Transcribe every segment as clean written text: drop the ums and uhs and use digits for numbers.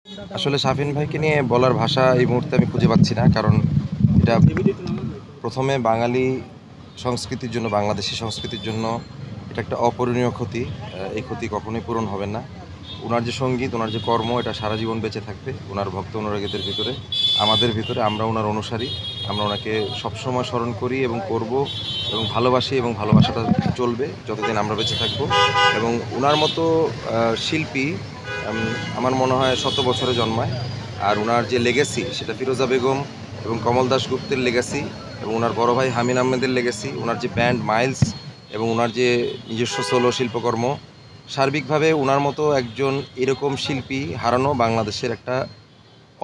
আসলে শাফিন ভাইকে নিয়ে বলার ভাষা এই মুহূর্তে আমি খুঁজে পাচ্ছি না, কারণ এটা প্রথমে বাঙালি সংস্কৃতির জন্য, বাংলাদেশি সংস্কৃতির জন্য এটা একটা অপূরণীয় ক্ষতি। এই ক্ষতি কখনোই পূরণ হবে না। ওনার যে সঙ্গীত, ওনার যে কর্ম, এটা সারা জীবন বেঁচে থাকবে ওনার ভক্ত অনুরাগীদের ভিতরে, আমাদের ভিতরে। আমরা ওনার অনুসারী, আমরা ওনাকে সবসময় স্মরণ করি এবং করব এবং ভালোবাসি, এবং ভালোবাসাটা চলবে যতদিন আমরা বেঁচে থাকবো। এবং ওনার মতো শিল্পী আমার মনে হয় শত বছরে জন্মায়। আর ওনার যে লেগেসি, সেটা ফিরোজা বেগম এবং কমল দাশগুপ্তের লেগেসি, এবং ওনার বড় ভাই হামিন আহমেদের লেগেসি, ওনার যে ব্যান্ড মাইলস, এবং ওনার যে নিজস্ব সোলো শিল্পকর্ম, সার্বিকভাবে ওনার মতো একজন এরকম শিল্পী হারানো বাংলাদেশের একটা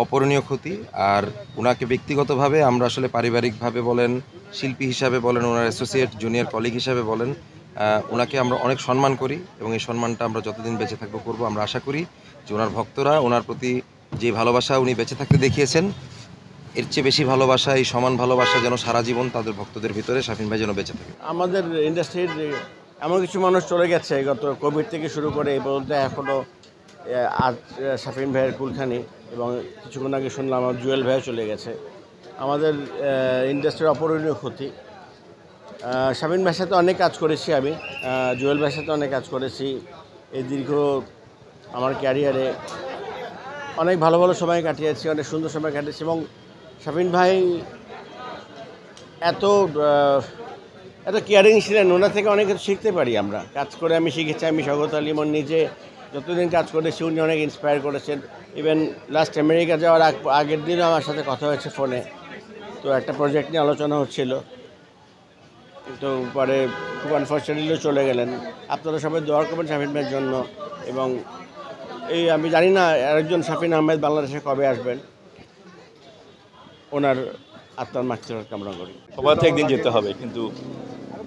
অপূরণীয় ক্ষতি। আর ওনাকে ব্যক্তিগতভাবে আমরা আসলে পারিবারিকভাবে বলেন, শিল্পী হিসাবে বলেন, ওনার অ্যাসোসিয়েট জুনিয়র কলিগ হিসাবে বলেন, ওনাকে আমরা অনেক সম্মান করি এবং এই সম্মানটা আমরা যতদিন বেঁচে থাকবো করবো। আমরা আশা করি যে ওনার ভক্তরা ওনার প্রতি যে ভালোবাসা উনি বেঁচে থাকতে দেখিয়েছেন, এর চেয়ে বেশি ভালোবাসা, এই সমান ভালোবাসা যেন সারা জীবন তাদের ভক্তদের ভিতরে শাফিন ভাই যেন বেঁচে থাকে। আমাদের ইন্ডাস্ট্রির এমন কিছু মানুষ চলে গেছে গত কোভিড থেকে শুরু করে এই পর্যন্ত, এখনও আজ শাফিন ভাইয়ের কুলখানি, এবং কিছুক্ষণ আগে শুনলাম আমার জুয়েল ভাইও চলে গেছে। আমাদের ইন্ডাস্ট্রির অপূরণীয় ক্ষতি। শাফিন ভাইয়ের সাথে অনেক কাজ করেছি আমি, জুয়েল ভাইয়ের সাথে অনেক কাজ করেছি এই দীর্ঘ আমার ক্যারিয়ারে। অনেক ভালো ভালো সময় কাটিয়েছি, অনেক সুন্দর সময় কাটিয়েছি, এবং শাফিন ভাই এত কেয়ারিং ছিলেন। ওনার থেকে অনেক কিছু শিখতে পারি আমরা, কাজ করে আমি শিখেছি। আমি স্বাগত আলী ইমন নিজে যতদিন কাজ করেছি উনি অনেক ইন্সপায়ার করেছেন। ইভেন লাস্ট আমেরিকা যাওয়ার আগের দিনও আমার সাথে কথা হয়েছে ফোনে, তো একটা প্রজেক্ট নিয়ে আলোচনা হচ্ছিল। তো পরে খুব আনফর্চুনেটলি চলে গেলেন। আপনারা সবাই দোয়া করবেন শাফিন ভাইয়ের জন্য। এবং এই আমি জানি না আরেকজন শাফিন আহমেদ বাংলাদেশে কবে আসবেন, ওনার আত্মার মাগফিরাত কামনা করি। সবার তো একদিন যেতে হবে, কিন্তু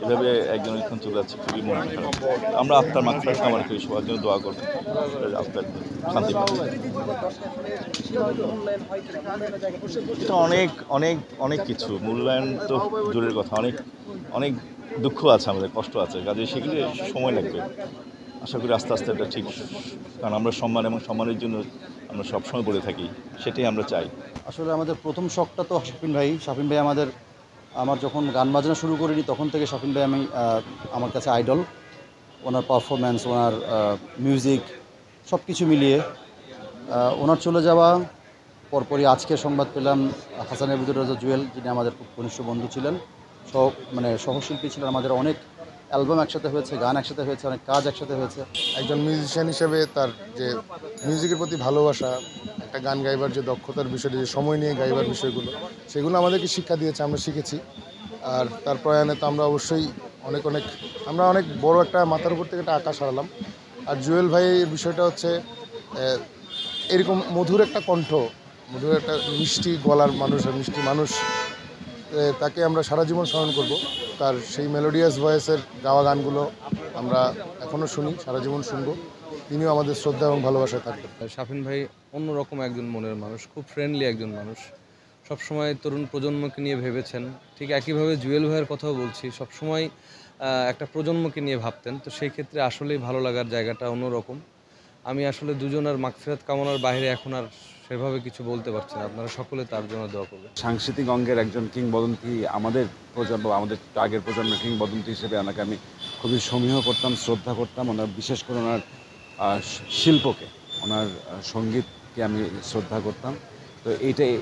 এভাবে একজন এখন চলে যাচ্ছে, খুবই মন খারাপ। আমরা আত্মার মাগফিরাত কামনা করি, সবার জন্য দোয়া করবেন, আত্মার শান্তি পাবে। এটা অনেক অনেক অনেক কিছু, মূল্যায়ন তো দূরের কথা, অনেক অনেক দুঃখ আছে, আমাদের কষ্ট আছে, কাজে সেগুলো সময় লাগবে। আশা করি আস্তে আস্তে এটা ঠিক, কারণ আমরা সম্মান এবং সম্মানের জন্য আমরা সবসময় বলে থাকি, সেটাই আমরা চাই। আসলে আমাদের প্রথম শখটা তো শাফিন ভাই আমার যখন গান বাজনা শুরু করিনি তখন থেকে শাফিন ভাই আমার কাছে আইডল। ওনার পারফরম্যান্স, ওনার মিউজিক সব কিছু মিলিয়ে ওনার চলে যাওয়া পরপরই আজকে সংবাদ পেলাম হাসান আবুদুর রাজা জুয়েল, যিনি আমাদের খুব ঘনিষ্ঠ বন্ধু ছিলেন, সহশিল্পী ছিলেন। আমাদের অনেক অ্যালবাম একসাথে হয়েছে, গান একসাথে হয়েছে, অনেক কাজ একসাথে হয়েছে। একজন মিউজিশিয়ান হিসেবে তার যে মিউজিকের প্রতি ভালোবাসা, একটা গান গাইবার যে দক্ষতার বিষয়টি, যে সময় নিয়ে গাইবার বিষয়গুলো, সেগুলো আমাদেরকে শিক্ষা দিয়েছে, আমরা শিখেছি। আর তার প্রয়াণে তো আমরা অবশ্যই আমরা অনেক বড় একটা মাথার উপর থেকে একটা আকাশ হারালাম। আর জুয়েল ভাইয়ের বিষয়টা হচ্ছে এরকম মধুর একটা কণ্ঠ, মধুর একটা মিষ্টি গলার মানুষ, আর মিষ্টি মানুষ, তাকে আমরা সারা জীবন স্মরণ করব। তার সেই মেলোডিয়াস ভয়েসের গাওয়া গানগুলো আমরা এখনও শুনি, সারা জীবন শুনবো। তিনিও আমাদের শ্রদ্ধা এবং ভালোবাসায় থাকবেন। শাফিন ভাই অন্যরকম একজন মনের মানুষ, খুব ফ্রেন্ডলি একজন মানুষ, সবসময় তরুণ প্রজন্মকে নিয়ে ভেবেছেন। ঠিক একইভাবে জুয়েল ভাইয়ের কথাও বলছি, সবসময় একটা প্রজন্মকে নিয়ে ভাবতেন। তো সেই ক্ষেত্রে আসলেই ভালো লাগার জায়গাটা অন্যরকম। আমি আসলে দুজনের মাগফিরাত কামনার বাইরে এখন আর সেভাবে কিছু বলতে পারছি না। আপনারা সকলে তার জন্য দোয়া করবেন। সাংস্কৃতিক অঙ্গের একজন কিংবদন্তি, আমাদের প্রজন্ম, আমাদের আগের প্রজন্মের কিংবদন্তি হিসেবে ওনাকে আমি খুবই সমীহ করতাম, শ্রদ্ধা করতাম। ওনার বিশেষ করে ওনার শিল্পকে, ওনার সঙ্গীতকে আমি শ্রদ্ধা করতাম। তো এইটাই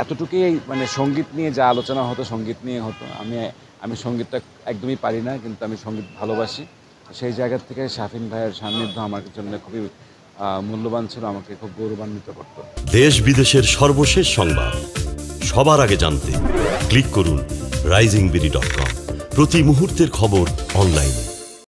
এতটুকুই, মানে সঙ্গীত নিয়ে যা আলোচনা হতো সঙ্গীত নিয়ে হতো। আমি সঙ্গীতটা একদমই পারি না, কিন্তু আমি সঙ্গীত ভালোবাসি। সেই জায়গা থেকে শাফিন ভাইয়ের সান্নিধ্য আমার জন্য খুবই মূল্যবান ছিল, আমাকে খুব গৌরবান্বিত করত। দেশ বিদেশের সর্বশেষ সংবাদ সবার আগে জানতে ক্লিক করুন risingbeauty.com। প্রতি মুহূর্তের খবর অনলাইনে।